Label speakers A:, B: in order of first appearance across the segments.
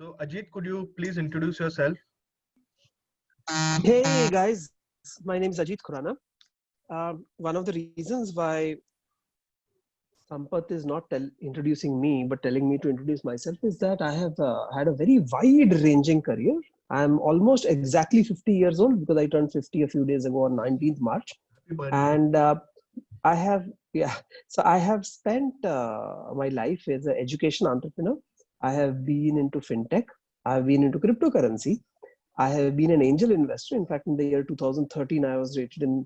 A: So, Ajit, could you please introduce yourself?
B: Hey guys, my name is Ajit Khurana. One of the reasons why Sampath is not introducing me but telling me to introduce myself is that I have had a very wide ranging career. I'm almost exactly 50 years old because I turned 50 a few days ago on 19th March.
A: Happy birthday.
B: And I have, yeah, so I have spent my life as an education entrepreneur. I have been into fintech, I've been into cryptocurrency, I have been an angel investor. In fact, in the year 2013, I was rated in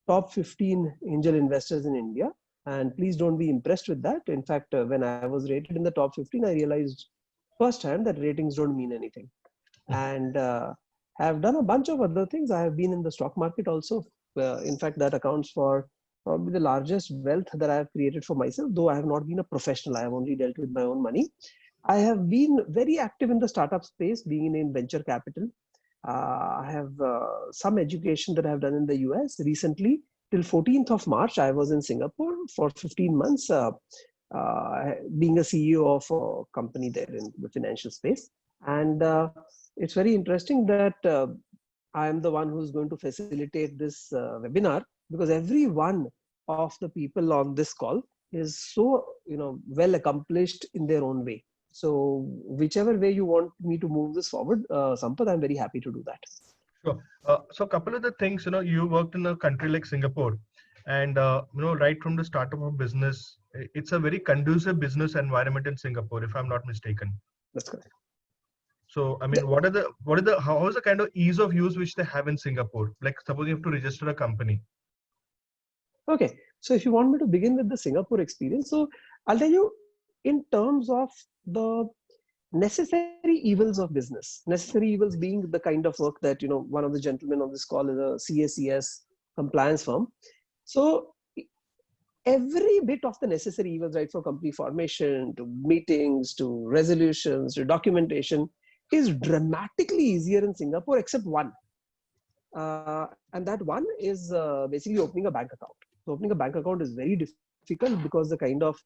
B: top 15 angel investors in India. And please don't be impressed with that. In fact, when I was rated in the top 15, I realized firsthand that ratings don't mean anything. And have done a bunch of other things. I have been in the stock market also. In fact, that accounts for probably the largest wealth that I have created for myself, though I have not been a professional. I have only dealt with my own money. I have been very active in the startup space, being in venture capital. I have some education that I have done in the US recently. Till 14th of March, I was in Singapore for 15 months, being a CEO of a company there in the financial space. And it's very interesting that I am the one who's going to facilitate this webinar because every one of the people on this call is so well accomplished in their own way. So whichever way you want me to move this forward, Sampath, I'm very happy to do that.
A: Sure. So, a couple of the things, you worked in a country like Singapore, and right from the start of a business, it's a very conducive business environment in Singapore, if I'm not mistaken.
B: That's correct.
A: So, I mean, how is the kind of ease of use which they have in Singapore? Like, suppose you have to register a company.
B: Okay. So if you want me to begin with the Singapore experience, so I'll tell you in terms of the necessary evils of business. Necessary evils being the kind of work that one of the gentlemen on this call is a CACS compliance firm. So every bit of the necessary evils, right, for company formation to meetings to resolutions to documentation is dramatically easier in Singapore, except one. And that one is basically opening a bank account. So opening a bank account is very difficult because the kind of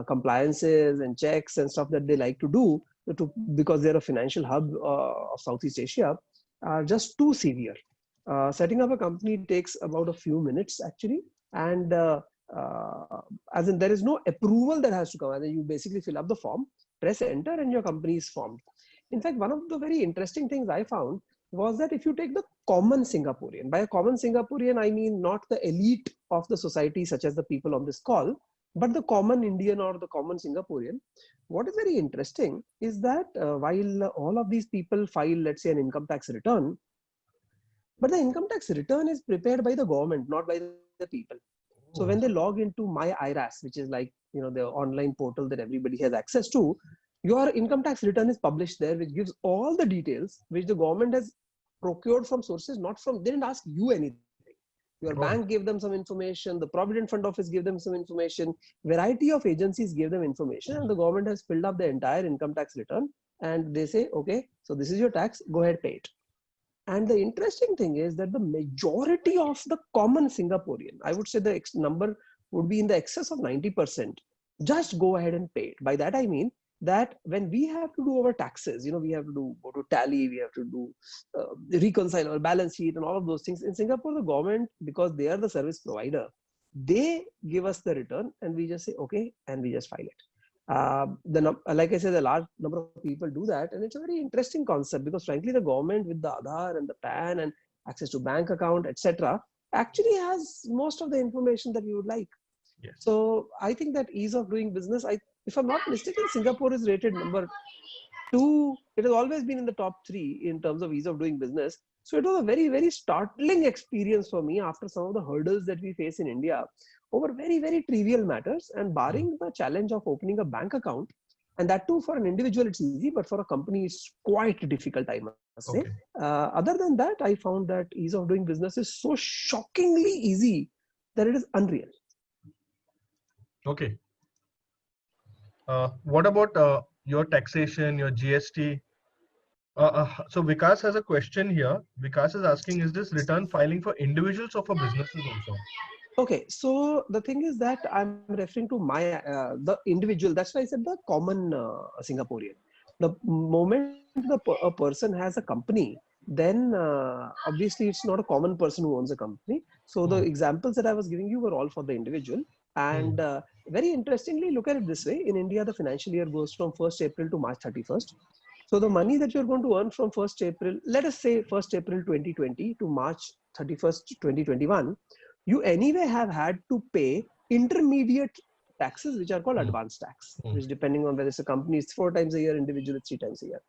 B: compliances and checks and stuff that they like to do because they're a financial hub of Southeast Asia are just too severe. Setting up a company takes about a few minutes actually, and as in there is no approval that has to come. As in you basically fill up the form, press enter, and your company is formed. In fact, one of the very interesting things I found was that if you take the common Singaporean, by a common Singaporean, I mean not the elite of the society, such as the people on this call, but the common Indian or the common Singaporean. What is very interesting is that while all of these people file, let's say, an income tax return, but the income tax return is prepared by the government, not by the people. So when they log into My IRAS, which is like the online portal that everybody has access to, your income tax return is published there, which gives all the details which the government has procured from sources not from. They didn't ask you anything. Your bank gave them some information, the Provident Fund Office gave them some information, variety of agencies gave them information, and the government has filled up the entire income tax return, and they say, okay, so this is your tax, go ahead, pay it. And the interesting thing is that the majority of the common Singaporean, I would say the number would be in the excess of 90%, just go ahead and pay it. By that I mean that when we have to do our taxes, we have to go to tally, we have to do reconcile our balance sheet and all of those things. In Singapore, the government, because they are the service provider, they give us the return and we just say, okay, and we just file it. Like I said, a large number of people do that, and it's a very interesting concept because frankly, the government with the Aadhaar and the PAN and access to bank account, etc., actually has most of the information that we would like.
A: Yes.
B: So I think that ease of doing business, if I'm not mistaken, Singapore is rated number 2. It has always been in the top 3 in terms of ease of doing business. So it was a very, very startling experience for me after some of the hurdles that we face in India over very, very trivial matters, and barring the challenge of opening a bank account. And that too, for an individual, it's easy, but for a company, it's quite difficult, I must say.
A: Okay.
B: Other than that, I found that ease of doing business is so shockingly easy that it is unreal.
A: Okay. What about your taxation, your GST? So Vikas has a question here. Vikas is asking, is this return filing for individuals or for businesses also?
B: Okay, so the thing is that I'm referring to the individual. That's why I said the common Singaporean. the moment a person has a company, then obviously it's not a common person who owns a company. So the examples that I was giving you were all for the individual. And very interestingly, look at it this way: in India, the financial year goes from 1st April to March 31st. So the money that you're going to earn from 1st April, let us say 1st April 2020 to March 31st 2021, you anyway have had to pay intermediate taxes, which are called advance tax, which depending on whether it's a company, it's 4 times a year, individual, it's 3 times a year.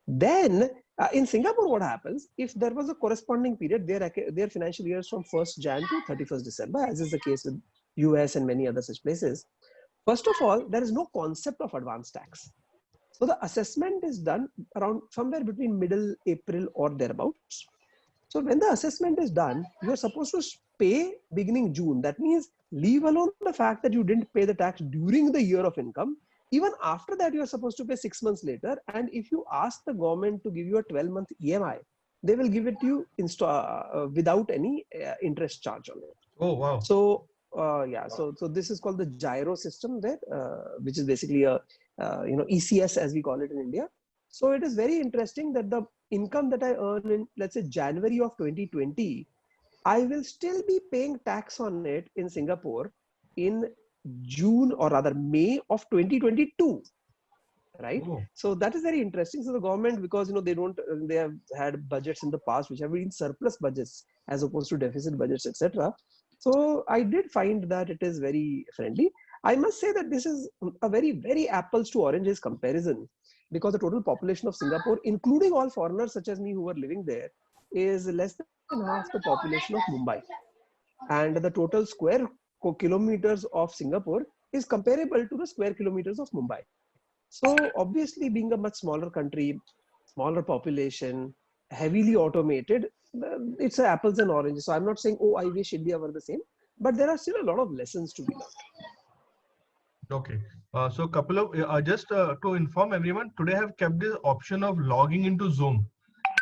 B: Then in Singapore, what happens if there was a corresponding period, their financial years from 1st Jan to 31st December, as is the case with US and many other such places. First of all, there is no concept of advance tax. So the assessment is done around somewhere between middle April or thereabouts. So when the assessment is done, you are supposed to pay beginning June. That means leave alone the fact that you didn't pay the tax during the year of income. Even after that, you are supposed to pay 6 months later. And if you ask the government to give you a 12-month EMI, they will give it to you without any interest charge on it.
A: Oh, wow.
B: So so this is called the gyro system there, which is basically a ECS as we call it in India. So it is very interesting that the income that I earn in, let's say, January of 2020, I will still be paying tax on it in Singapore in June or rather May of 2022. Right.
A: Oh.
B: So that is very interesting. So the government, because they have had budgets in the past which have been surplus budgets as opposed to deficit budgets, etc. So I did find that it is very friendly. I must say that this is a very, very apples to oranges comparison, because the total population of Singapore, including all foreigners such as me who are living there, is less than half the population of Mumbai. And the total square kilometers of Singapore is comparable to the square kilometers of Mumbai. So obviously, being a much smaller country, smaller population, heavily automated, it's apples and oranges. So I'm not saying, oh, I wish India were the same, but there are still a lot of lessons to be learned.
A: Okay. So a couple of, just to inform everyone, today I have kept this option of logging into Zoom,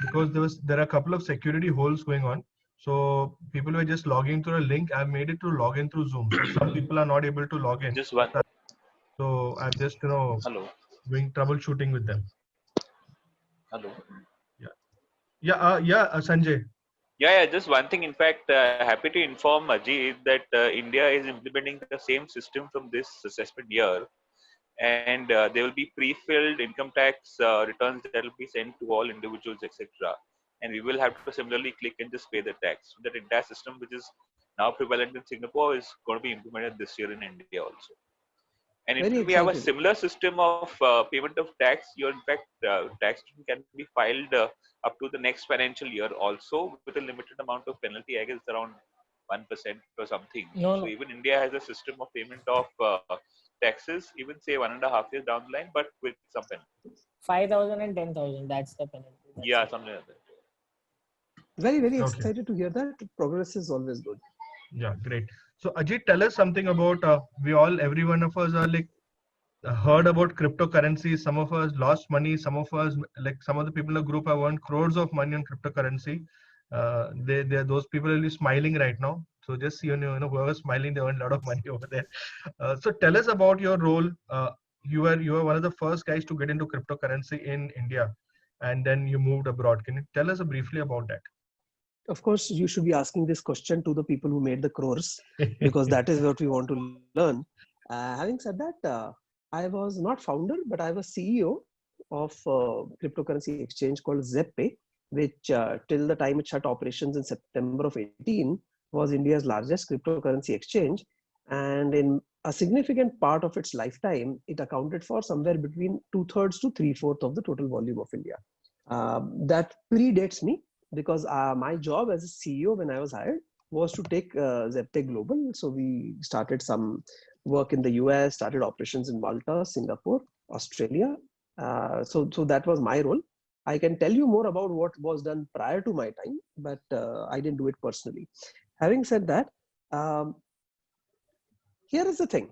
A: because there are a couple of security holes going on. So people were just logging through a link. I've made it to log in through Zoom. So some people are not able to log in.
C: Just one.
A: So I'm just,
C: Hello.
A: doing troubleshooting with them.
C: Hello.
A: Sanjay.
C: Yeah. Just one thing. In fact, happy to inform Ajit that India is implementing the same system from this assessment year, and there will be pre-filled income tax returns that will be sent to all individuals, etc. And we will have to similarly click and just pay the tax. So that entire system, which is now prevalent in Singapore, is going to be implemented this year in India also. And if we have a similar system of payment of tax, your in fact tax can be filed up to the next financial year also, with a limited amount of penalty. I guess around 1% or something. So even India has a system of payment of taxes, even say 1.5 years down the line, but with some penalty.
D: 5,000 and 10,000. That's the penalty.
C: Something like that.
B: Very, very excited to hear that. Progress is always good.
A: Yeah, great. So Ajit, tell us something about, every one of us are like heard about cryptocurrency. Some of us lost money. Some of us, like some of the people in the group, have earned crores of money on cryptocurrency. Those people will be smiling right now. So just, whoever's smiling, they earn a lot of money over there. So tell us about your role. You were one of the first guys to get into cryptocurrency in India, and then you moved abroad. Can you tell us briefly about that?
B: Of course, you should be asking this question to the people who made the crores, because that is what we want to learn. Having said that, I was not founder, but I was CEO of a cryptocurrency exchange called ZebPay, which till the time it shut operations in September of 18 was India's largest cryptocurrency exchange. And in a significant part of its lifetime, it accounted for somewhere between 2/3 to 3/4 of the total volume of India. That predates me, because my job as a CEO when I was hired was to take ZebPay global. So we started some work in the US, started operations in Malta, Singapore, Australia. So that was my role. I can tell you more about what was done prior to my time, but I didn't do it personally. Having said that, here is the thing.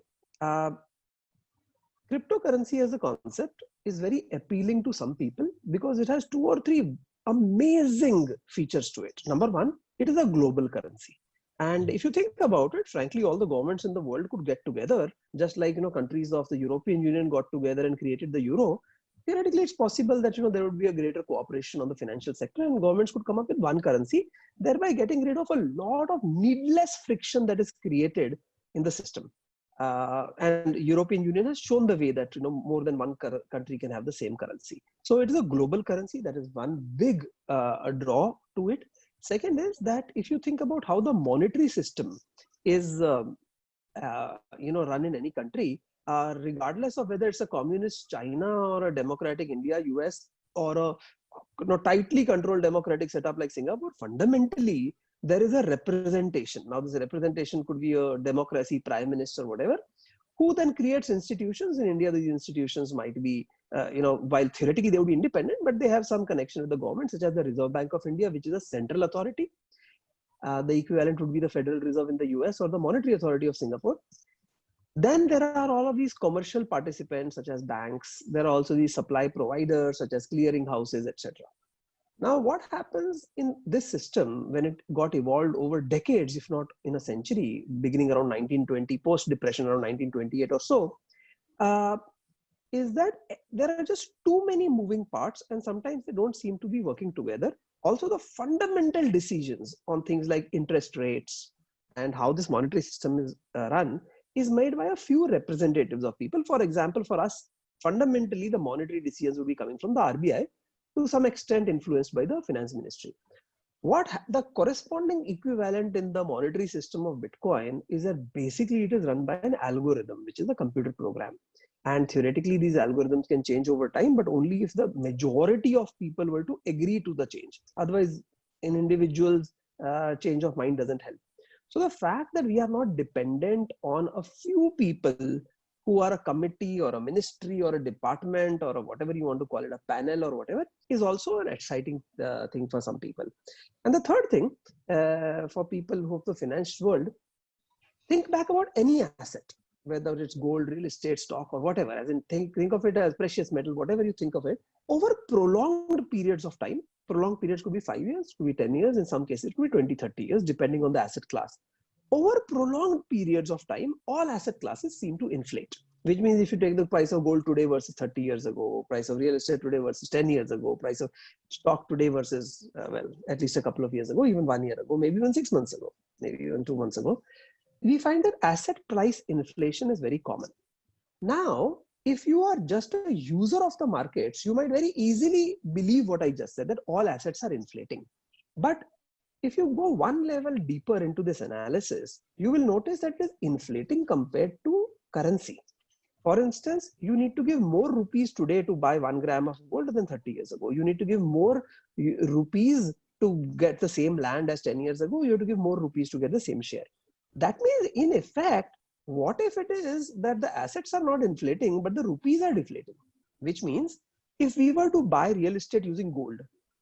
B: Cryptocurrency as a concept is very appealing to some people because it has 2 or 3 amazing features to it. Number one, it is a global currency. And if you think about it, frankly, all the governments in the world could get together, just like countries of the European Union got together and created the euro. theoretically it's possible that there would be a greater cooperation on the financial sector and governments could come up with one currency, thereby getting rid of a lot of needless friction that is created in the system. And European Union has shown the way that more than one country can have the same currency. So it is a global currency. That is one big draw to it. Second is that if you think about how the monetary system is run in any country, regardless of whether it's a communist China or a democratic India, US, or a tightly controlled democratic setup like Singapore, fundamentally there is a representation. Now this representation could be a democracy, prime minister, whatever, who then creates institutions. In India, these institutions might be, while theoretically they would be independent, but they have some connection with the government, such as the Reserve Bank of India, which is a central authority. The equivalent would be the Federal Reserve in the US or the Monetary Authority of Singapore. Then there are all of these commercial participants, such as banks. There are also these supply providers, such as clearing houses, etc. Now, what happens in this system when it got evolved over decades, if not in a century, beginning around 1920, post-depression around 1928 or so, is that there are just too many moving parts and sometimes they don't seem to be working together. Also, the fundamental decisions on things like interest rates and how this monetary system is run is made by a few representatives of people. For example, for us, fundamentally, the monetary decisions will be coming from the RBI, to some extent influenced by the finance ministry. The corresponding equivalent in the monetary system of Bitcoin is that basically it is run by an algorithm, which is a computer program. And theoretically, these algorithms can change over time, but only if the majority of people were to agree to the change. Otherwise, in individuals, change of mind doesn't help. So the fact that we are not dependent on a few people who are a committee or a ministry or a department or whatever you want to call it, a panel or whatever, is also an exciting thing for some people. And the third thing, for people who of the finance world, think back about any asset, whether it's gold, real estate, stock, or whatever, as in think of it as precious metal, whatever you think of it, over prolonged periods of time. Prolonged periods could be 5 years, could be 10 years, in some cases it could be 20, 30 years, depending on the asset class. Over prolonged periods of time, all asset classes seem to inflate, which means if you take the price of gold today versus 30 years ago, price of real estate today versus 10 years ago, price of stock today versus, at least a couple of years ago, even 1 year ago, maybe even 6 months ago, maybe even 2 months ago, we find that asset price inflation is very common. Now, if you are just a user of the markets, you might very easily believe what I just said, that all assets are inflating. But if you go one level deeper into this analysis, you will notice that it is inflating compared to currency. For instance, you need to give more rupees today to buy 1 gram of gold than 30 years ago. You need to give more rupees to get the same land as 10 years ago. You have to give more rupees to get the same share. That means, in effect, what if it is that the assets are not inflating, but the rupees are deflating? Which means, if we were to buy real estate using gold,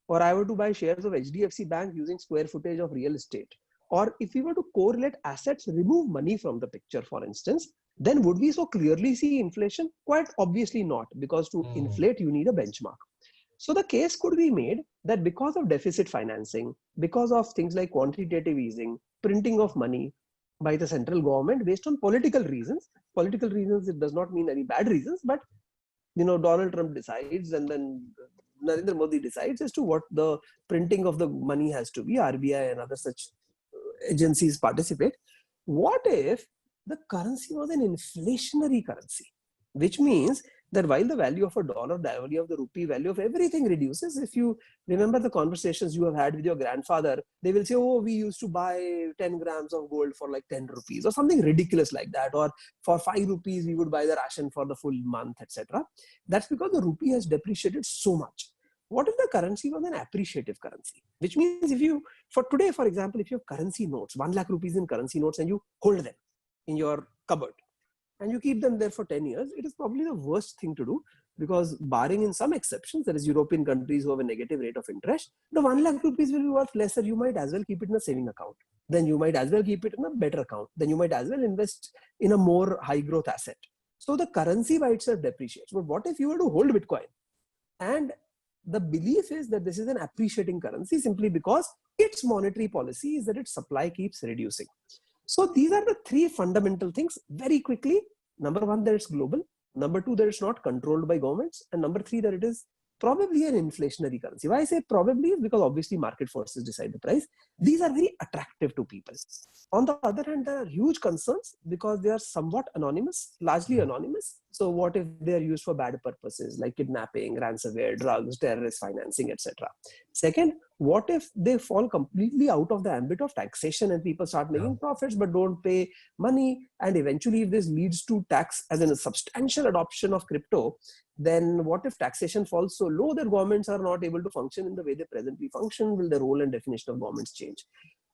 B: or I were to buy shares of HDFC Bank using square footage of real estate, or if we were to correlate assets, remove money from the picture, for instance, then would we so clearly see inflation? Quite obviously not, because to inflate, you need a benchmark. So the case could be made that because of deficit financing, because of things like quantitative easing, printing of money by the central government based on political reasons, it does not mean any bad reasons, but Donald Trump decides and then Narendra Modi decides as to what the printing of the money has to be. RBI and other such agencies participate. What if the currency was an inflationary currency? Which means that while the value of a dollar, the value of the rupee, value of everything reduces, if you remember the conversations you have had with your grandfather, they will say, oh, we used to buy 10 grams of gold for like 10 rupees or something ridiculous like that. Or for 5 rupees, we would buy the ration for the full month, etc. That's because the rupee has depreciated so much. What if the currency was an appreciative currency? Which means for today, for example, if you have currency notes, 1 lakh rupees in currency notes, and you hold them in your cupboard, and you keep them there for 10 years, it is probably the worst thing to do, because barring in some exceptions, there is European countries who have a negative rate of interest, the 1 lakh rupees will be worth lesser. You might as well keep it in a saving account. Then you might as well keep it in a better account. Then you might as well invest in a more high growth asset. So the currency by itself depreciates. But what if you were to hold Bitcoin? And the belief is that this is an appreciating currency simply because its monetary policy is that its supply keeps reducing. So these are the 3 fundamental things very quickly. Number one, that it's global. Number two, that it's not controlled by governments. And number three, that it is probably an inflationary currency. Why I say probably is because obviously market forces decide the price. These are very attractive to people. On the other hand, there are huge concerns because they are somewhat anonymous, largely anonymous. So what if they are used for bad purposes like kidnapping, ransomware, drugs, terrorist financing, etc. Second, what if they fall completely out of the ambit of taxation and people start making profits but don't pay money? And eventually, if this leads to tax as in a substantial adoption of crypto, then what if taxation falls so low that governments are not able to function in the way they presently function? Will the role and definition of governments change?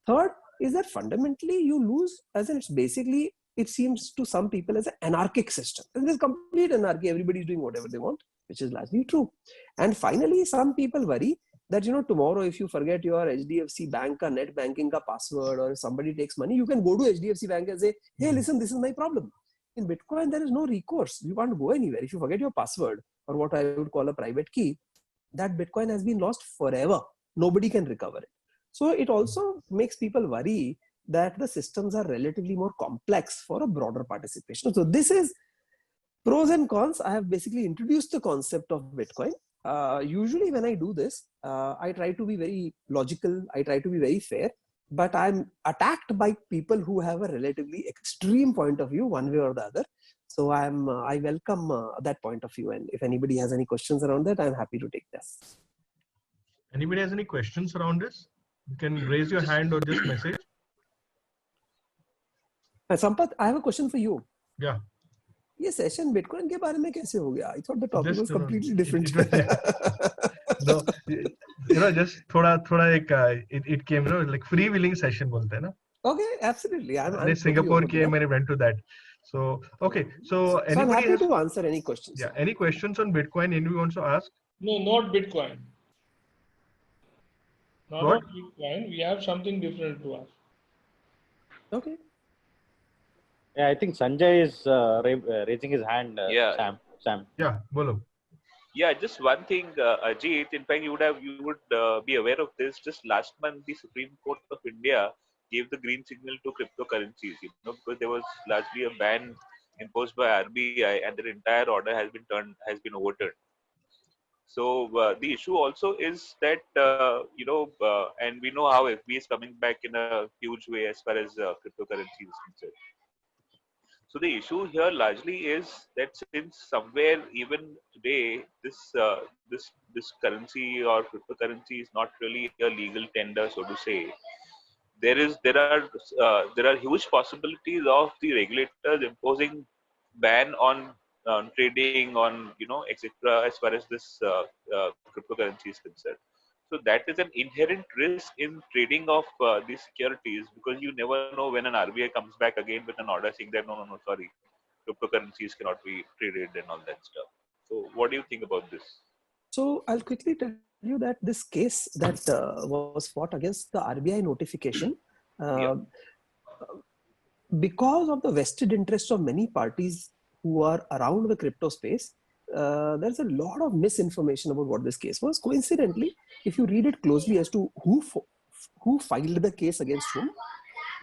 B: Third is that fundamentally you lose, as in it's basically, it seems to some people as an anarchic system. And there's complete anarchy. Everybody's doing whatever they want, which is largely true. And finally, some people worry that, tomorrow if you forget your HDFC bank ka net banking ka password, or if somebody takes money, you can go to HDFC bank and say, hey, listen, this is my problem. In Bitcoin, there is no recourse. You can't go anywhere. If you forget your password, or what I would call a private key, that Bitcoin has been lost forever. Nobody can recover it. So it also makes people worry that the systems are relatively more complex for a broader participation. So this is pros and cons. I have basically introduced the concept of Bitcoin. Usually when I do this, I try to be very logical. I try to be very fair. But I'm attacked by people who have a relatively extreme point of view, one way or the other. So I welcome that point of view. And if anybody has any questions around that, I'm happy to take this.
A: Anybody has any questions around this? You can raise your hand or just message.
B: Sampath, I have a question for you.
A: Yeah.
B: ये session Bitcoin के बारे में कैसे हो गया? I thought the topic was completely different.
A: No, just thoda it came, like freewheeling session बोलते हैं ना?
B: Okay, absolutely. I'm
A: Singapore came and I went to that. So okay, so
B: I'm happy to answer any questions.
A: Yeah, any questions on Bitcoin? Anybody wants to ask?
E: No, not Bitcoin. Not
A: What?
E: Bitcoin. We have something different to ask.
B: Okay.
F: Yeah, I think Sanjay is raising his hand. Sam.
A: Yeah, bolo.
C: Yeah, just one thing, Ajit. In fact, you would be aware of this. Just last month, the Supreme Court of India gave the green signal to cryptocurrencies. Because there was largely a ban imposed by RBI, and their entire order has been overturned. So the issue also is that and we know how FB is coming back in a huge way as far as cryptocurrency is concerned. So the issue here largely is that since somewhere even today this currency or cryptocurrency is not really a legal tender, so to say, there are huge possibilities of the regulators imposing ban on trading, on etc. as far as this cryptocurrency is concerned. So that is an inherent risk in trading of these securities, because you never know when an RBI comes back again with an order saying that no, sorry, cryptocurrencies cannot be traded and all that stuff. So what do you think about this?
B: So I'll quickly tell you that this case that was fought against the RBI notification, because of the vested interests of many parties who are around the crypto space, there's a lot of misinformation about what this case was. Coincidentally, if you read it closely as to who filed the case against whom,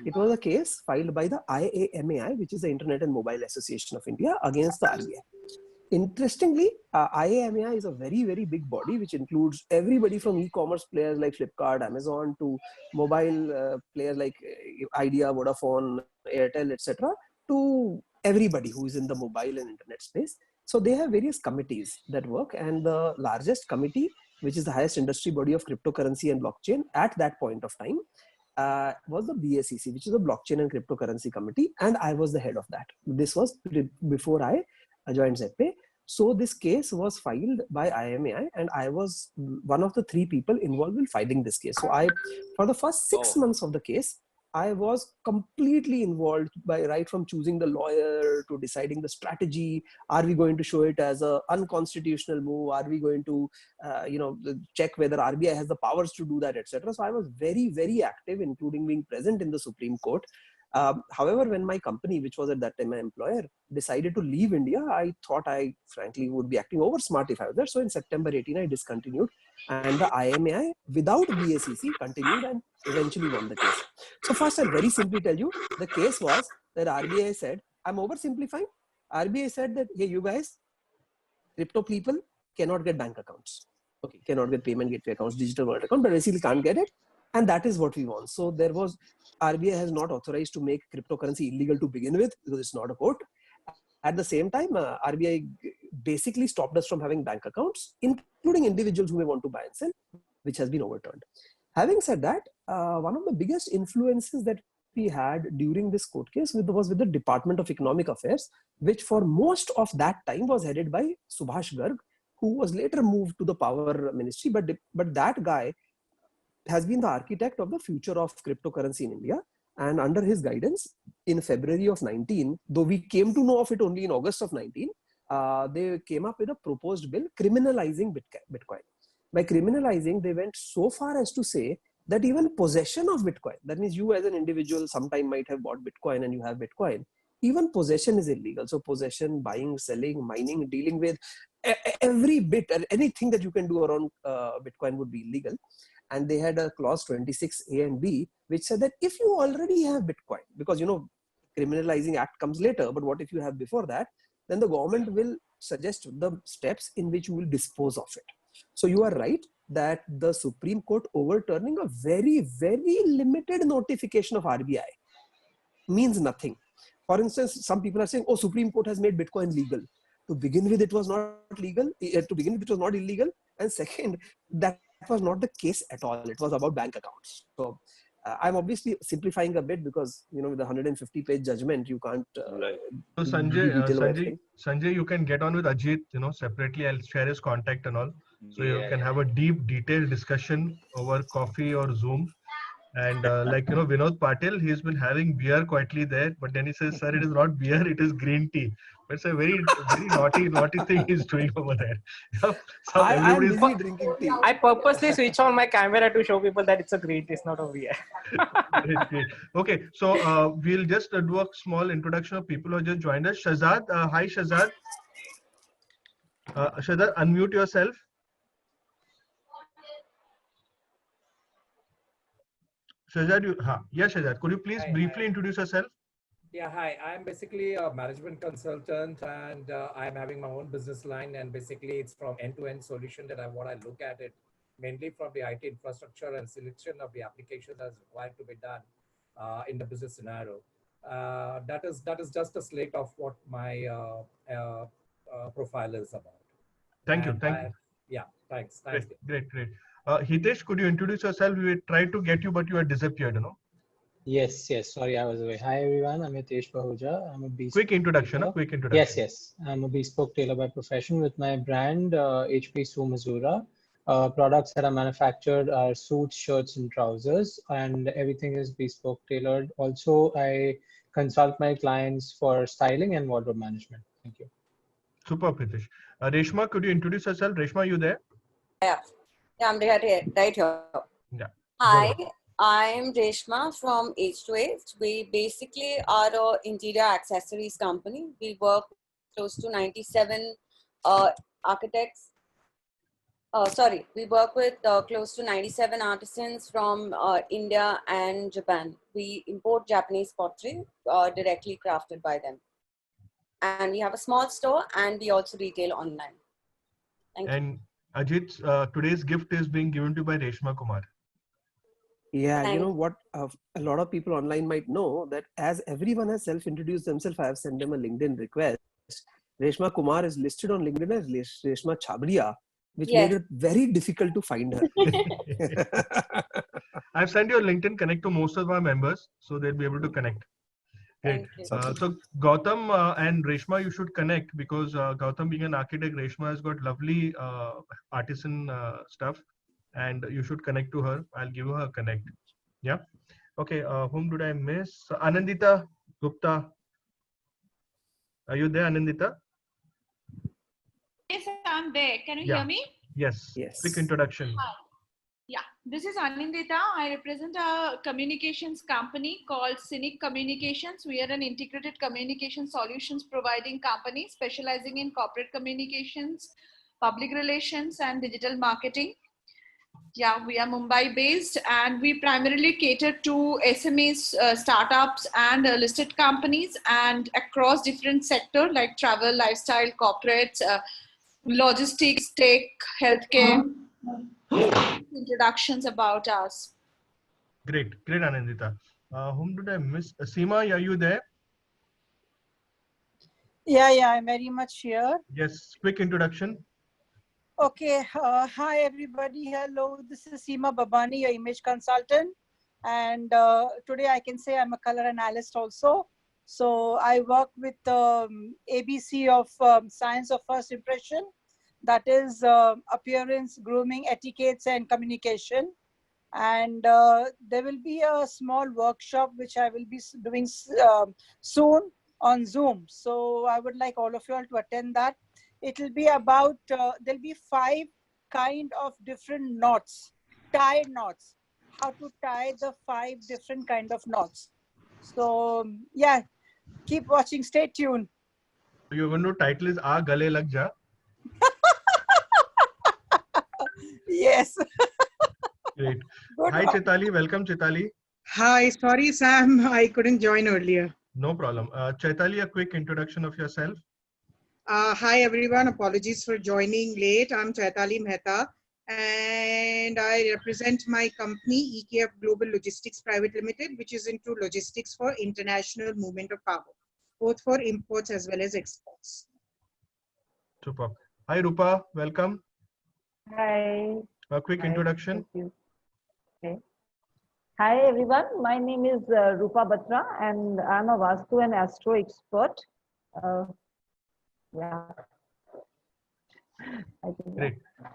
B: it was a case filed by the IAMAI, which is the Internet and Mobile Association of India, against the RBI. Interestingly, IAMAI is a very, very big body which includes everybody from e-commerce players like Flipkart, Amazon, to mobile players like Idea, Vodafone, Airtel, etc., to everybody who is in the mobile and internet space. So they have various committees that work, and the largest committee, which is the highest industry body of cryptocurrency and blockchain at that point of time, was the BSEC, which is the Blockchain and Cryptocurrency Committee, and I was the head of that. This was before I joined ZPay. So this case was filed by IMAI, and I was one of the 3 people involved in filing this case. So for the first 6 months of the case, I was completely involved right from choosing the lawyer to deciding the strategy. Are we going to show it as an unconstitutional move? Are we going to, check whether RBI has the powers to do that, etc. So I was very, very active, including being present in the Supreme Court. However, when my company, which was at that time my employer, decided to leave India, I thought I frankly would be acting over smart if I was there. So in September 18, I discontinued, and the IMAI without BSEC continued and eventually won the case. So first, I'll very simply tell you, the case was that RBI said, I'm oversimplifying. RBI said that, hey, you guys, crypto people cannot get bank accounts. Okay, cannot get payment gateway accounts, digital wallet account, but basically can't get it. And that is what we want. So there was, RBI has not authorized to make cryptocurrency illegal to begin with because it's not a court. At the same time, RBI basically stopped us from having bank accounts, including individuals who may want to buy and sell, which has been overturned. Having said that, one of the biggest influences that we had during this court case was with the Department of Economic Affairs, which for most of that time was headed by Subhash Garg, who was later moved to the Power Ministry. But that guy has been the architect of the future of cryptocurrency in India. And under his guidance, in February of 19, though we came to know of it only in August of 19, they came up with a proposed bill criminalizing Bitcoin. By criminalizing, they went so far as to say that even possession of Bitcoin, that means you as an individual sometime might have bought Bitcoin and you have Bitcoin, even possession is illegal. So possession, buying, selling, mining, dealing with every bit, anything that you can do around Bitcoin would be illegal. And they had a clause 26A and B, which said that if you already have Bitcoin, because, you know, criminalizing act comes later, but what if you have before that, then the government will suggest the steps in which you will dispose of it. So you are right that the Supreme Court overturning a very, very limited notification of RBI means nothing. For instance, some people are saying, oh, Supreme Court has made Bitcoin legal. To begin with, it was not legal. To begin with, it was not illegal. And second, that was not the case at all. It was about bank accounts. So I'm obviously simplifying a bit because, you know, with the 150-page judgment, you can't.
A: So Sanjay, you can get on with Ajit, you know, separately. I'll share his contact and all. So you can have a deep, detailed discussion over coffee or Zoom. And like, you know, Vinod Patil, he's been having beer quietly there, but then he says, sir, it is not beer, it is green tea. But it's a very, very naughty thing he's doing over there.
B: I'm busy drinking tea.
D: I purposely switch on my camera to show people that it's a green tea, it's not a beer.
A: Great. Okay, so we'll just do a small introduction of people who just joined us. Shazad, hi Shazad. Shazad, unmute yourself. Shazad, Shazad, could you please briefly introduce yourself?
G: Yeah, hi. I'm basically a management consultant, and I'm having my own business line. And basically, it's from end-to-end solution that what I look at it, mainly from the IT infrastructure and selection of the application that's required to be done in the business scenario. That is just a slate of what my profile is about.
A: Thank you.
G: Yeah, thanks.
A: Great. Hitesh, could you introduce yourself? We tried to get you, but you had disappeared, you know?
H: Yes. Sorry, I was away. Hi, everyone. I'm Hitesh Bahuja. I'm a bespoke
A: quick introduction.
H: Yes. I'm a bespoke tailor by profession with my brand, HP Su Missoura. Products that are manufactured are suits, shirts, and trousers, and everything is bespoke tailored. Also, I consult my clients for styling and wardrobe management. Thank you.
A: Super, Hitesh. Reshma, could you introduce yourself? Reshma, are you there?
I: Yeah, I'm right here.
A: Yeah.
I: Hi, I'm Reshma from H2H. We basically are an interior accessories company. We work close to 97 architects. We work with close to 97 artisans from India and Japan. We import Japanese pottery directly crafted by them. And we have a small store and we also retail online. Thank you.
A: Ajit, today's gift is being given to you by Reshma Kumar.
B: Yeah, you know what? A lot of people online might know that as everyone has self-introduced themselves, I have sent them a LinkedIn request. Reshma Kumar is listed on LinkedIn as Reshma Chhabria, which made it very difficult to find her.
A: I've sent you a LinkedIn connect to most of our members, so they'll be able to connect. Great. So Gautam and Reshma, you should connect because Gautam being an architect, Reshma has got lovely artisan stuff, and you should connect to her. I'll give her a connect. Yeah. Okay. Whom did I miss? Anandita Gupta. Are you there, Anandita?
J: Yes, I'm there. Can you hear me?
A: Yes. Quick introduction.
J: Hi. Yeah, this is Anindita. I represent a communications company called Cynic Communications. We are an integrated communication solutions providing company specializing in corporate communications, public relations, and digital marketing. Yeah, we are Mumbai based and we primarily cater to SMEs, startups and listed companies and across different sectors like travel, lifestyle, corporates, logistics, tech, healthcare. Introductions about us.
A: Great, Anindita. Whom did I miss? Seema, are you there?
K: Yeah, I'm very much here.
A: Yes, quick introduction.
K: Okay, hi everybody. Hello, this is Seema Babani, your image consultant. And today I can say I'm a color analyst also. So I work with ABC of Science of First Impression. That is appearance, grooming, etiquettes, and communication. And there will be a small workshop which I will be doing soon on Zoom. So I would like all of you all to attend that. It will be about, there'll be 5 kind of different knots, tie knots, how to tie the 5 different kind of knots. So yeah, keep watching, stay tuned.
A: You're going to title is Aa Gale Lag Ja.
K: Yes.
A: Great. Hi Chaitali, welcome Chaitali.
L: Hi, sorry Sam, I couldn't join earlier.
A: No problem. Chaitali, a quick introduction of yourself.
L: Hi everyone, apologies for joining late. I'm Chaitali Mehta and I represent my company EKF Global Logistics Private Limited, which is into logistics for international movement of cargo, both for imports as well as exports.
A: Super. Hi Rupa, welcome.
M: Hi.
A: A quick introduction.
M: Thank you. Okay. Hi everyone, my name is Rupa Batra and I'm a Vastu and Astro expert. Yeah.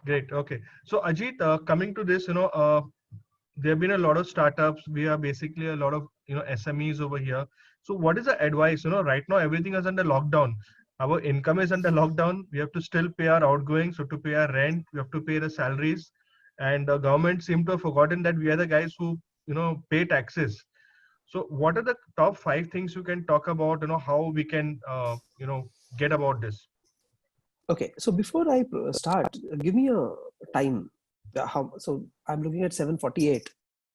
A: Great. Okay. So Ajit, coming to this, there have been a lot of startups. We are basically a lot of, SMEs over here. So what is the advice? Right now everything is under lockdown. Our income is under lockdown. We have to still pay our outgoing. So to pay our rent, we have to pay the salaries. And the government seem to have forgotten that we are the guys who, pay taxes. So what are the top 5 things you can talk about, how we can, get about this?
B: Okay, so before I start, give me a time. So I'm looking at 7:48.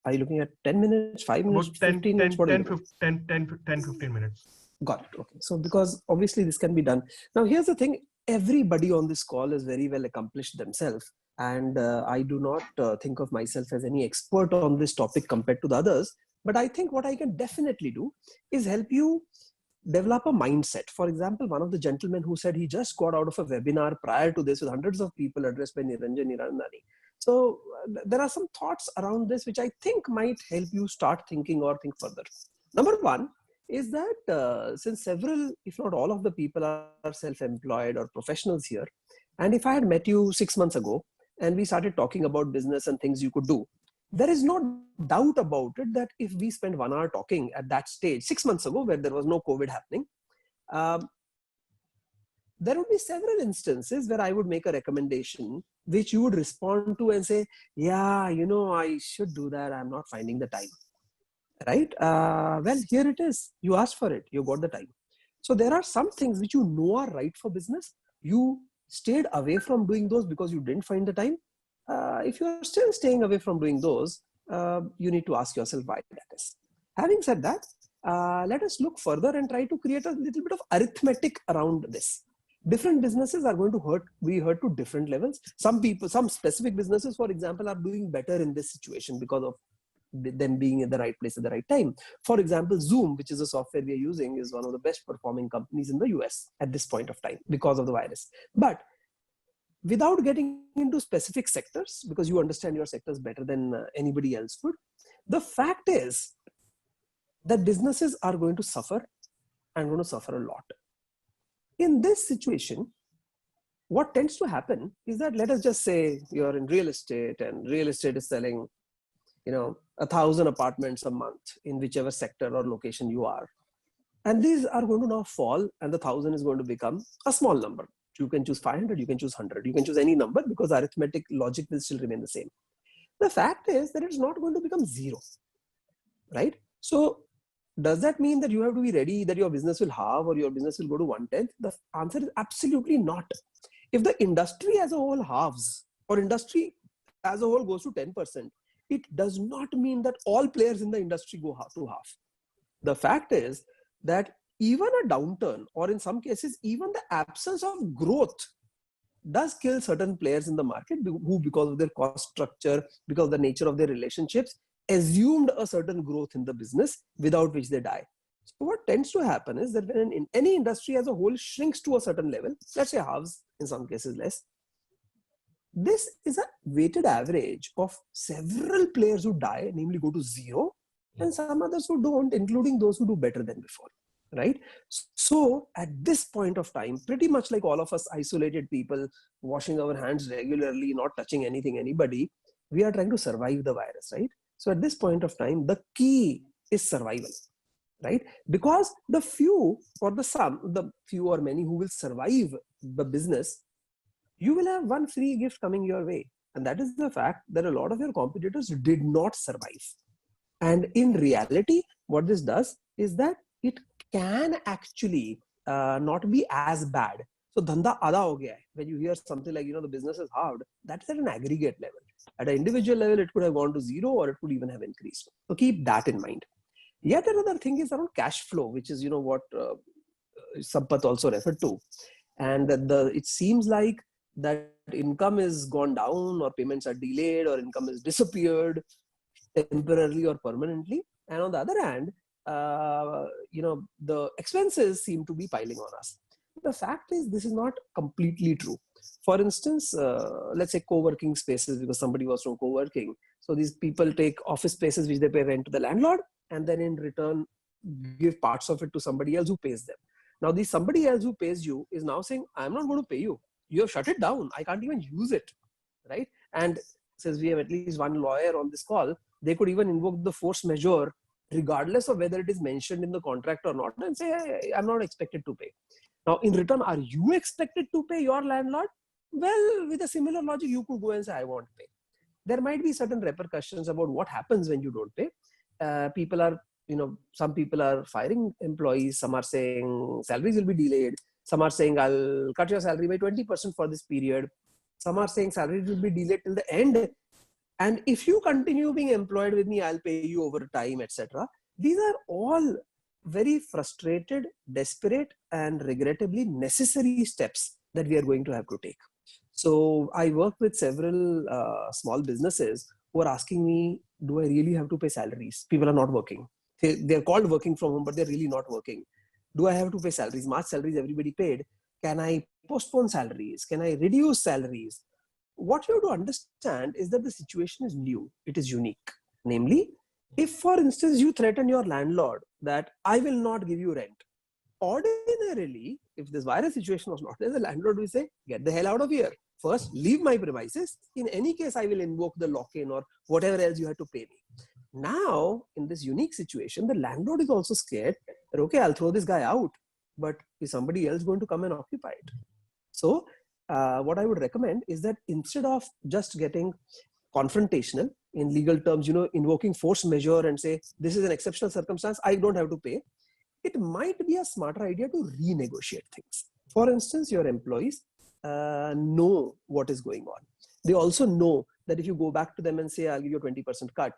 B: Are you looking at 10 minutes, 5 minutes, 15 minutes?
A: 10-15 minutes.
B: Got it. Okay. So because obviously this can be done. Now here's the thing. Everybody on this call is very well accomplished themselves. And I do not think of myself as any expert on this topic compared to the others. But I think what I can definitely do is help you develop a mindset. For example, one of the gentlemen who said he just got out of a webinar prior to this with hundreds of people addressed by Niranjan Nirandani. So there are some thoughts around this which I think might help you start thinking or think further. Number one is that since several, if not all of the people are self-employed or professionals here, and if I had met you 6 months ago and we started talking about business and things you could do, there is no doubt about it that if we spend 1 hour talking at that stage 6 months ago where there was no COVID happening, there would be several instances where I would make a recommendation which you would respond to and say, yeah, I should do that. I'm not finding the time. Right? Well, here it is. You asked for it. You got the time. So there are some things which are right for business. You stayed away from doing those because you didn't find the time. If you're still staying away from doing those, you need to ask yourself why that is. Having said that, let us look further and try to create a little bit of arithmetic around this. Different businesses are going to be hurt to different levels. Some specific businesses, for example, are doing better in this situation because of them being in the right place at the right time. For example, Zoom, which is a software we are using, is one of the best performing companies in the US at this point of time because of the virus. But without getting into specific sectors, because you understand your sectors better than anybody else would, the fact is that businesses are going to suffer and going to suffer a lot. In this situation, what tends to happen is that, let us just say you're in real estate and real estate is selling, 1,000 apartments a month in whichever sector or location you are. And these are going to now fall and the 1,000 is going to become a small number. You can choose 500, you can choose 100, you can choose any number because arithmetic logic will still remain the same. The fact is that it's not going to become 0, right? So does that mean that you have to be ready that your business will halve or your business will go to 1/10? The answer is absolutely not. If the industry as a whole halves or industry as a whole goes to 10%, it does not mean that all players in the industry go half to half. The fact is that even a downturn, or in some cases, even the absence of growth, does kill certain players in the market who, because of their cost structure, because of the nature of their relationships, assumed a certain growth in the business without which they die. So what tends to happen is that when in any industry as a whole shrinks to a certain level, let's say halves, in some cases less, this is a weighted average of several players who die, namely go to zero, and some others who don't, including those who do better than before, right? So at this point of time, pretty much like all of us isolated people, washing our hands regularly, not touching anything, anybody, we are trying to survive the virus, right? So at this point of time, the key is survival, right? Because the few or the few or many who will survive the business, you will have one free gift coming your way. And that is the fact that a lot of your competitors did not survive. And in reality, what this does is that it can actually not be as bad. So dhanda ada ho gaya hai. When you hear something like, the business is halved, that's at an aggregate level. At an individual level, it could have gone to zero, or it could even have increased. So keep that in mind. Yet another thing is around cash flow, which is, what Sampath also referred to. And it seems like that income is gone down, or payments are delayed, or income has disappeared temporarily or permanently. And on the other hand, the expenses seem to be piling on us. The fact is, this is not completely true. For instance, let's say co-working spaces, because somebody was from co-working. So these people take office spaces which they pay rent to the landlord, and then in return give parts of it to somebody else who pays them. Now, this somebody else who pays you is now saying, I'm not going to pay you. You have shut it down. I can't even use it, right? And since we have at least one lawyer on this call, they could even invoke the force majeure regardless of whether it is mentioned in the contract or not, and say, hey, I'm not expected to pay. Now, in return, are you expected to pay your landlord? Well, with a similar logic, you could go and say, I won't pay. There might be certain repercussions about what happens when you don't pay. People are, some people are firing employees. Some are saying salaries will be delayed. Some are saying, I'll cut your salary by 20% for this period. Some are saying salaries will be delayed till the end. And if you continue being employed with me, I'll pay you over time, etc. These are all very frustrated, desperate, and regrettably necessary steps that we are going to have to take. So I work with several small businesses who are asking me, do I really have to pay salaries? People are not working. They're called working from home, but they're really not working. Do I have to pay salaries? March salaries everybody paid. Can I postpone salaries? Can I reduce salaries? What you have to understand is that the situation is new. It is unique. Namely, if for instance you threaten your landlord that I will not give you rent, ordinarily, if this virus situation was not there, the landlord will say, get the hell out of here. First, leave my premises. In any case, I will invoke the lock-in or whatever else you have to pay me. Now, in this unique situation, the landlord is also scared that, okay, I'll throw this guy out, but is somebody else going to come and occupy it? So, what I would recommend is that instead of just getting confrontational in legal terms, invoking force majeure and say, this is an exceptional circumstance, I don't have to pay, it might be a smarter idea to renegotiate things. For instance, your employees know what is going on. They also know that if you go back to them and say, I'll give you a 20% cut,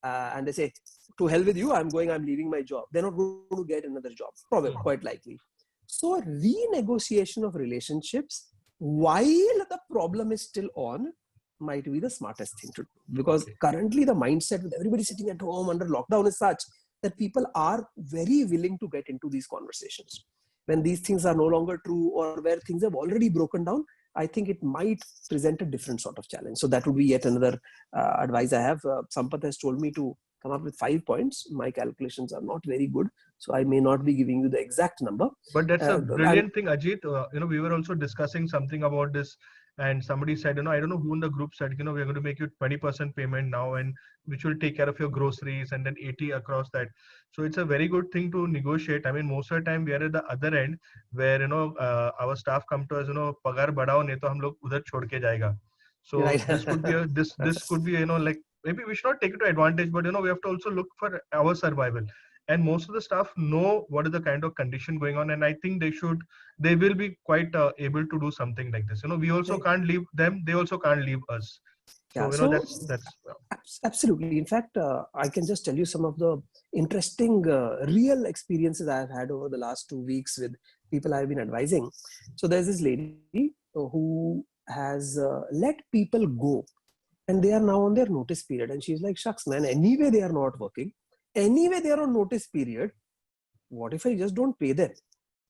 B: and they say, to hell with you, I'm leaving my job. They're not going to get another job, probably, quite likely. So a renegotiation of relationships while the problem is still on might be the smartest thing to do. Because currently the mindset with everybody sitting at home under lockdown is such that people are very willing to get into these conversations. When these things are no longer true or where things have already broken down, I think it might present a different sort of challenge. So that would be yet another advice I have. Sampath has told me to come up with 5 points. My calculations are not very good, so I may not be giving you the exact number.
A: But that's a brilliant thing, Ajit. We were also discussing something about this, and somebody said, I don't know who in the group said, we're going to make you 20% payment now, and which will take care of your groceries, and then 80 across that. So it's a very good thing to negotiate. I mean, most of the time we are at the other end where, our staff come to us, pagar badao nahi to hum log udhar chhod ke jayega. So right. This could be this could be, like, maybe we should not take it to advantage, but, we have to also look for our survival. And most of the staff know what is the kind of condition going on. And I think they will be quite able to do something like this. We also can't leave them. They also can't leave us. So,
B: Yeah,
A: that's
B: absolutely. In fact, I can just tell you some of the interesting real experiences I've had over the last 2 weeks with people I've been advising. So there's this lady who has let people go, and they are now on their notice period. And she's like, shucks, man, anyway, they are not working. Anyway, they are on notice period. What if I just don't pay them?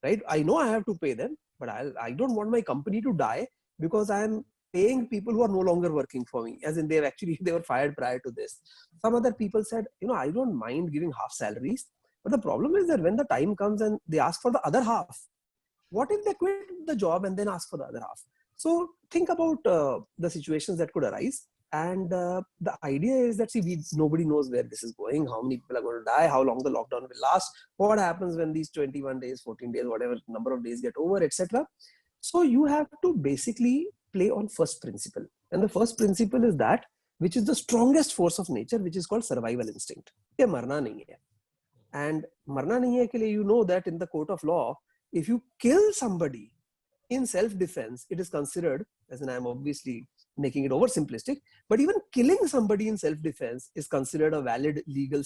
B: Right? I know I have to pay them, but I don't want my company to die because I'm paying people who are no longer working for me, as in they were fired prior to this. Some other people said, I don't mind giving half salaries, but the problem is that when the time comes and they ask for the other half, what if they quit the job and then ask for the other half? So think about the situations that could arise. And the idea is that, nobody knows where this is going, how many people are going to die, how long the lockdown will last, what happens when these 21 days, 14 days, whatever number of days get over, etc. So you have to basically play on first principle. And the first principle is that, which is the strongest force of nature, which is called survival instinct. Ye marna nahi hai. And marna nahi hai ke liye, you know that in the court of law, if you kill somebody in self-defense, it is considered, as in I'm obviously making it oversimplistic, but even killing somebody in self-defense is considered a valid legal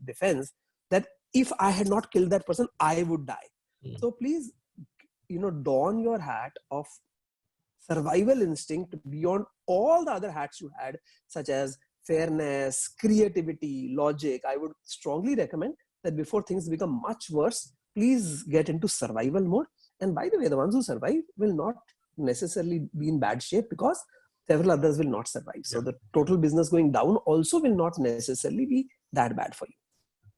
B: defense, that if I had not killed that person, I would die. So please, don your hat of survival instinct beyond all the other hats you had, such as fairness, creativity, logic. I would strongly recommend that before things become much worse, please get into survival mode. And by the way, the ones who survive will not necessarily be in bad shape, because several others will not survive. So the total business going down also will not necessarily be that bad for you.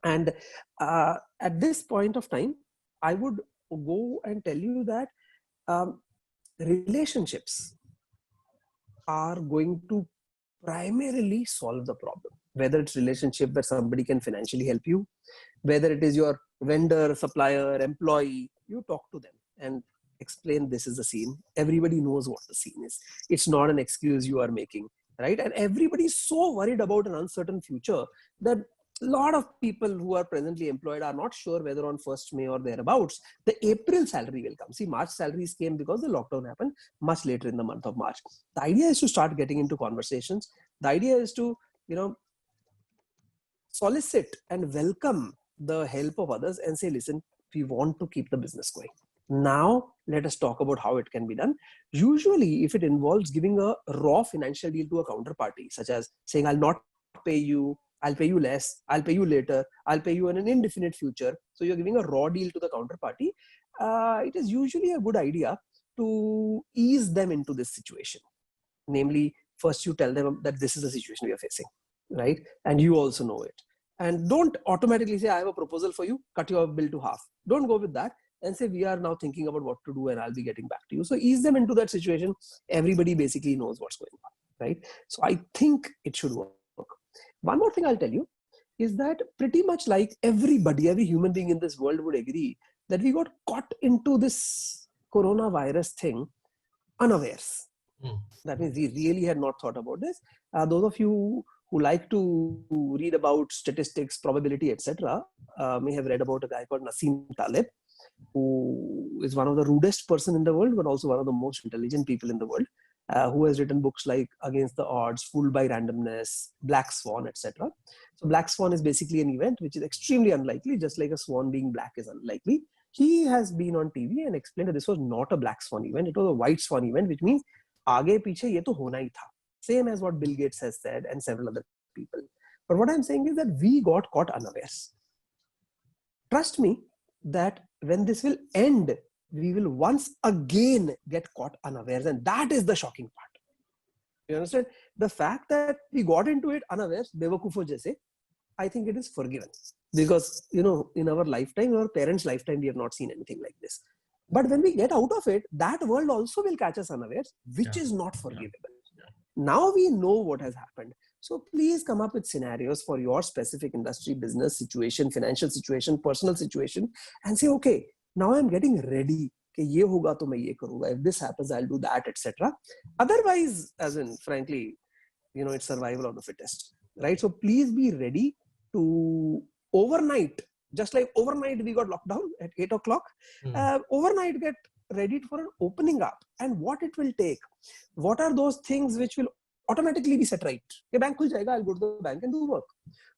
B: And at this point of time, I would go and tell you that relationships are going to primarily solve the problem. Whether it's relationship where somebody can financially help you, whether it is your vendor, supplier, employee, you talk to them and explain this is the scene. Everybody knows what the scene is. It's not an excuse you are making, right? And everybody is so worried about an uncertain future that a lot of people who are presently employed are not sure whether on 1st May or thereabouts, the April salary will come. See, March salaries came because the lockdown happened much later in the month of March. The idea is to start getting into conversations. The idea is to, solicit and welcome the help of others and say, listen, we want to keep the business going. Now, let us talk about how it can be done. Usually, if it involves giving a raw financial deal to a counterparty, such as saying, I'll not pay you, I'll pay you less, I'll pay you later, I'll pay you in an indefinite future. So you're giving a raw deal to the counterparty. It is usually a good idea to ease them into this situation. Namely, first you tell them that this is the situation we are facing, right? And you also know it. And don't automatically say, I have a proposal for you, cut your bill to half. Don't go with that and say, we are now thinking about what to do and I'll be getting back to you. So ease them into that situation. Everybody basically knows what's going on, right? So I think it should work. One more thing I'll tell you is that pretty much like everybody, every human being in this world would agree that we got caught into this coronavirus thing unawares. That means we really had not thought about this. Those of you who like to read about statistics, probability, etc., may have read about a guy called Nassim Taleb, who is one of the rudest person in the world, but also one of the most intelligent people in the world, who has written books like Against the Odds, Fooled by Randomness, Black Swan, etc. So Black Swan is basically an event which is extremely unlikely, just like a swan being black is unlikely. He has been on TV and explained that this was not a black swan event, it was a white swan event, which means aage piche ye to hona hi tha. Same as what Bill Gates has said and several other people. But what I'm saying is that we got caught unawares. Trust me that when this will end, we will once again get caught unawares, and that is the shocking part. You understand? The fact that we got into it unawares, bewakufo jaise, I think it is forgiven. Because, in our lifetime, our parents' lifetime, we have not seen anything like this. But when we get out of it, that world also will catch us unawares, which is not forgivable. Now we know what has happened. So please come up with scenarios for your specific industry, business situation, financial situation, personal situation, and say, okay, now I'm getting ready. Ye hoga to main ye karunga. If this happens, I'll do that, etc. Otherwise, as in, frankly, it's survival of the fittest, right? So please be ready to overnight, just like overnight we got locked down at 8 o'clock, overnight get ready for an opening up, and what it will take. What are those things which will automatically be set right. Your bank khul jayega, I'll go to the bank and do work.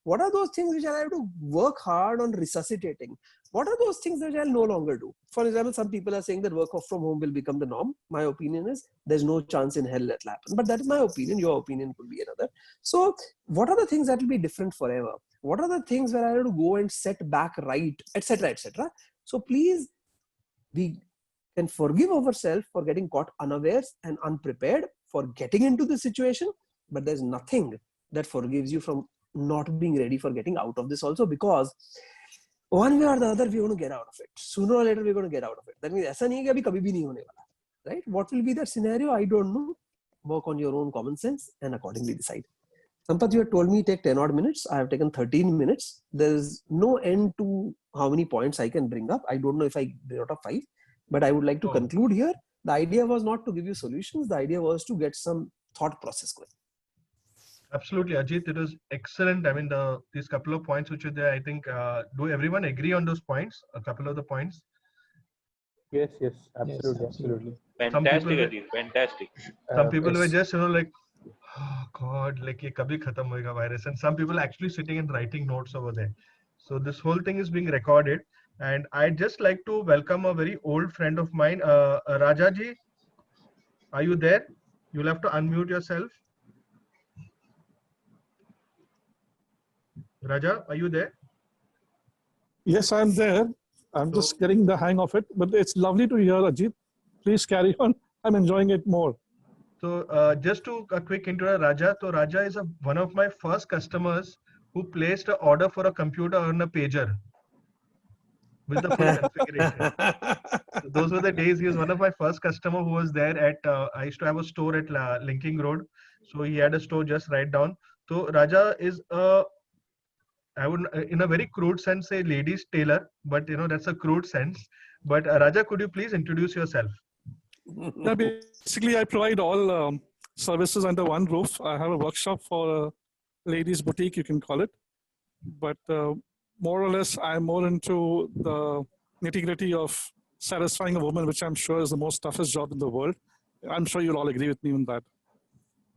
B: What are those things which I have to work hard on resuscitating? What are those things which I'll no longer do? For example, some people are saying that work from home will become the norm. My opinion is there's no chance in hell that'll happen. But that is my opinion. Your opinion could be another. So what are the things that will be different forever? What are the things where I have to go and set back right, etc., etc.? So please, we can forgive ourselves for getting caught unawares and unprepared for getting into the situation. But there's nothing that forgives you from not being ready for getting out of this also, because one way or the other, we're going to get out of it. Sooner or later, we're going to get out of it. That means aisa nahi hai ki abhi kabhi bhi nahi hone wala, right? What will be that scenario? I don't know. Work on your own common sense and accordingly decide. Sampath, you had told me take 10 odd minutes. I have taken 13 minutes. There's no end to how many points I can bring up. I don't know if I bring out of 5, but I would like to conclude here. The idea was not to give you solutions. The idea was to get some thought process going.
A: Absolutely, Ajit. It was excellent. I mean, these couple of points which are there, I think, do everyone agree on those points? A couple of the points?
F: Yes, absolutely, absolutely.
C: Fantastic, Ajit. Fantastic.
A: Some people were just, like, oh God, like ye kabhi khatam hoega virus. And some people actually sitting and writing notes over there. So this whole thing is being recorded. And I'd just like to welcome a very old friend of mine, Rajaji. Are you there? You'll have to unmute yourself. Raja, are you there?
N: Yes, I'm there. I'm just getting the hang of it, but it's lovely to hear, Ajit. Please carry on. I'm enjoying it more.
A: So just to a quick intro, Raja. So Raja is one of my first customers who placed an order for a computer on a pager with the full configuration. So those were the days. He was one of my first customer who was there at, I used to have a store at Linking Road. So he had a store just right down. So Raja is I would, in a very crude sense, say ladies tailor, but that's a crude sense. But Raja, could you please introduce yourself?
N: Yeah, basically, I provide all services under one roof. I have a workshop for a ladies' boutique, you can call it. But more or less, I'm more into the nitty-gritty of satisfying a woman, which I'm sure is the most toughest job in the world. I'm sure you'll all agree with me on that.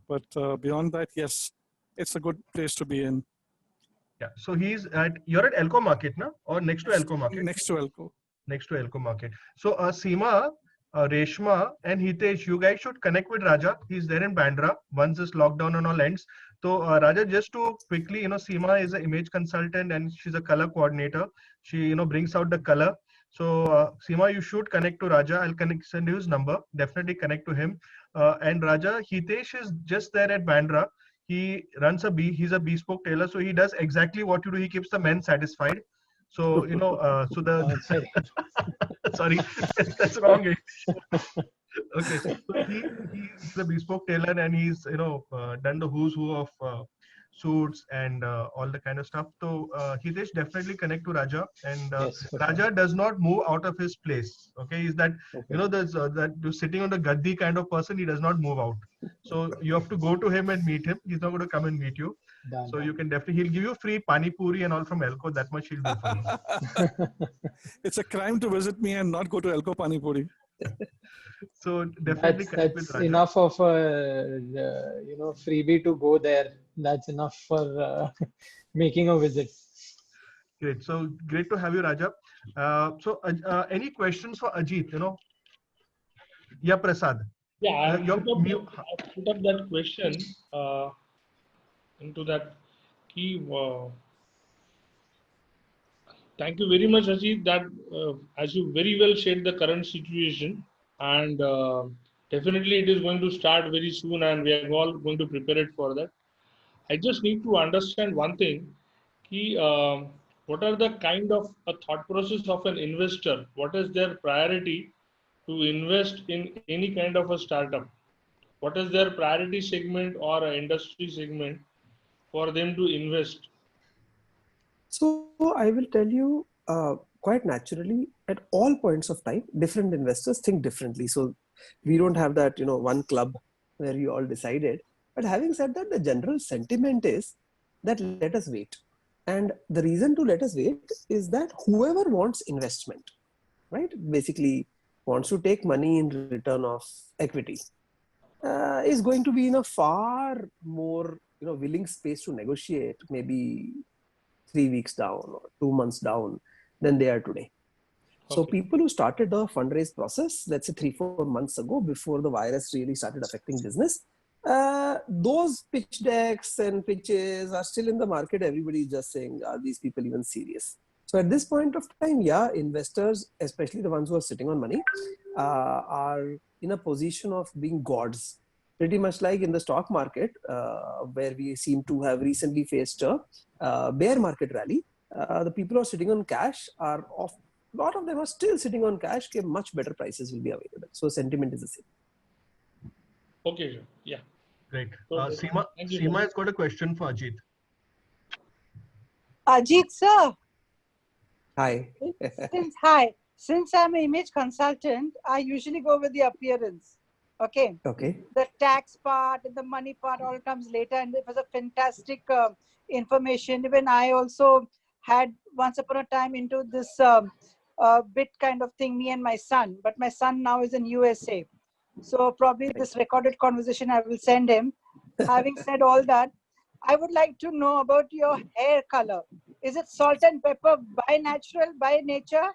N: But beyond that, yes, it's a good place to be in.
A: Yeah. So you're at Elko Market, na? Or next to Elko Market?
N: Next to Elko.
A: Next to Elko Market. So Seema, Reshma and Hitesh, you guys should connect with Raja. He's there in Bandra once this lockdown and all ends. So Raja, just to quickly, Seema is an image consultant and she's a color coordinator. She, brings out the color. So Seema, you should connect to Raja. I'll send you his number. Definitely connect to him. And Raja, Hitesh is just there at Bandra. He runs he's a bespoke tailor. So he does exactly what you do. He keeps the men satisfied. So, so the, sorry, that's wrong. Okay. So he's a bespoke tailor and he's, done the who's who of suits and all the kind of stuff. So Hitesh, definitely connect to Raja. And
H: Yes,
A: Raja does not move out of his place. Okay. He's that, there's that sitting on the gaddi kind of person. He does not move out. So you have to go to him and meet him. He's not going to come and meet you.
H: Done.
A: So you can definitely, he'll give you free pani puri and all from Elko. That much he'll do for you.
N: It's a crime to visit me and not go to Elko Pani Puri.
A: So definitely connect with
H: that's
A: Raja.
H: enough of a freebie to go there. That's enough for making a visit.
A: Great. So great to have you, Raja. So any questions for Ajit? Yeah, Prasad.
E: Yeah, I put up that question into that key. Thank you very much, Ajit, that as you very well shared the current situation, and definitely it is going to start very soon and we are all going to prepare it for that. I just need to understand one thing, what are the kind of a thought process of an investor? What is their priority to invest in any kind of a startup? What is their priority segment or an industry segment for them to invest?
B: So I will tell you quite naturally, at all points of time, different investors think differently. So we don't have that, one club where you all decided. But having said that, the general sentiment is that let us wait. And the reason to let us wait is that whoever wants investment, right, basically wants to take money in return of equity. is going to be in a far more willing space to negotiate maybe 3 weeks down or 2 months down than they are today. So people who started the fundraise process, let's say 3-4 months ago, before the virus really started affecting business, those pitch decks and pitches are still in the market. Everybody is just saying, are these people even serious? So at this point of time, yeah, investors, especially the ones who are sitting on money, are in a position of being gods. Pretty much like in the stock market, where we seem to have recently faced a bear market rally. The people who are sitting on cash a lot of them are still sitting on cash. Much better prices will be available. So sentiment is the same.
E: Okay, yeah.
A: Great. Seema has got a question for Ajit.
K: Ajit sir.
B: Hi.
K: Since I'm an image consultant, I usually go with the appearance. Okay. The tax part and the money part all comes later, and it was a fantastic information. Even I also had once upon a time into this bit kind of thing, me and my son. But my son now is in USA. So probably this recorded conversation I will send him. Having said all that, I would like to know about your hair color. Is it salt and pepper by natural, by nature?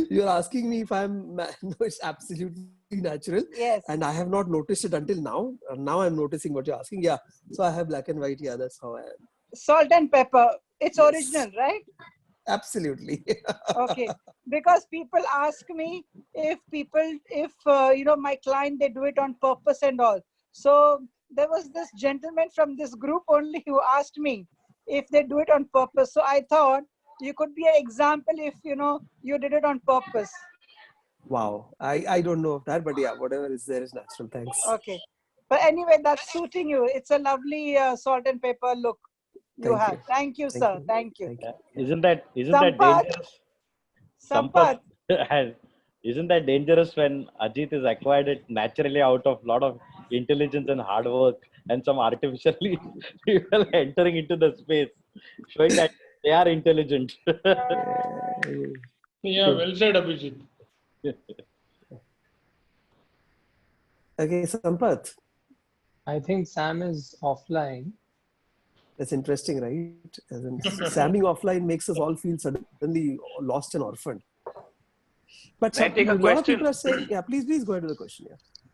B: You're asking me if no, it's absolutely natural.
K: Yes.
B: And I have not noticed it until now. Now I'm noticing what you're asking. Yeah. So I have black and white. Yeah, that's how I am.
K: Salt and pepper. It's original, right?
B: Absolutely.
K: Okay. Because people ask me if my client, they do it on purpose and all. So there was this gentleman from this group only who asked me if they do it on purpose. So I thought you could be an example if, you did it on purpose.
B: Wow. I don't know of that, but yeah, whatever is there is natural. Thanks.
K: Okay. But anyway, that's suiting you. It's a lovely salt and pepper look you have. Thank you, sir. Thank you.
F: Isn't that dangerous?
K: Sampath.
F: Isn't that dangerous when Ajit is acquired it naturally out of a lot of intelligence and hard work, and some artificially people entering into the space, showing that they are intelligent.
E: Yeah, well said, Abhijit.
B: Okay, Sampath.
H: I think Sam is offline.
B: That's interesting, right? Samming offline makes us all feel suddenly lost and orphaned. But
C: Can I take a question?
B: People are saying, yeah, please go ahead with the question.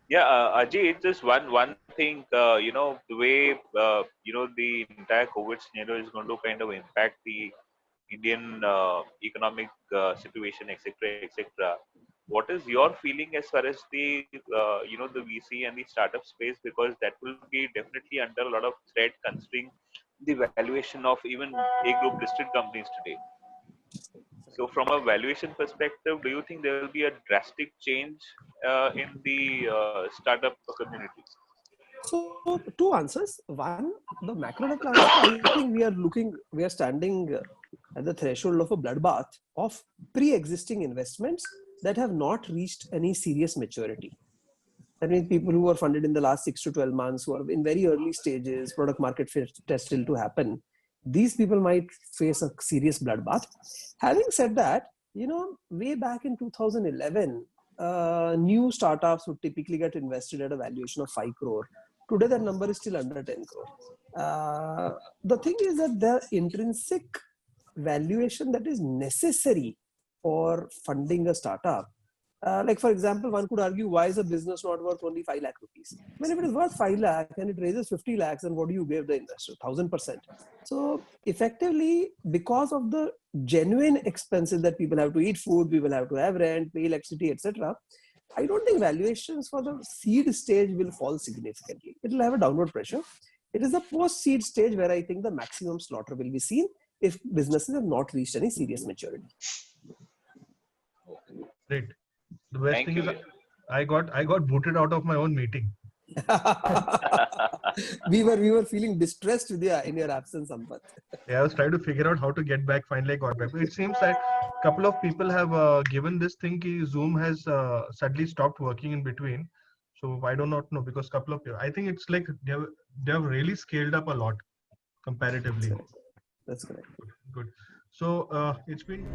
C: Yeah, Ajit, just one thing, the way, the entire COVID scenario is going to kind of impact the Indian economic situation, etc. What is your feeling as far as the, the VC and the startup space? Because that will be definitely under a lot of threat considering the valuation of even A group listed companies today. So from a valuation perspective, do you think there will be a drastic change in the startup community?
B: So 2 answers. One, the macro level answer, I think we are standing at the threshold of a bloodbath of pre-existing investments that have not reached any serious maturity. That means people who were funded in the last 6 to 12 months, who are in very early stages, product market fit test still to happen. These people might face a serious bloodbath. Having said that, way back in 2011, new startups would typically get invested at a valuation of 5 crore. Today, that number is still under 10 crore. The thing is that the intrinsic valuation that is necessary for funding a startup, like for example, one could argue, why is a business not worth only 5 lakh rupees? When if it is worth 5 lakh and it raises 50 lakhs, then what do you give the investor? 1000%. So effectively, because of the genuine expenses that people have to eat food, people have to have rent, pay electricity, etc., I don't think valuations for the seed stage will fall significantly. It will have a downward pressure. It is the post-seed stage where I think the maximum slaughter will be seen if businesses have not reached any serious maturity.
A: Great. The best thing is I got booted out of my own meeting.
B: we were feeling distressed in your absence, Sampath.
A: Yeah, I was trying to figure out how to get back. Finally, I got back. But it seems that a couple of people have given this thing. Zoom has suddenly stopped working in between. So I do not know, because a couple of people. I think it's like they have really scaled up a lot comparatively.
B: That's correct.
A: Good. So it's been.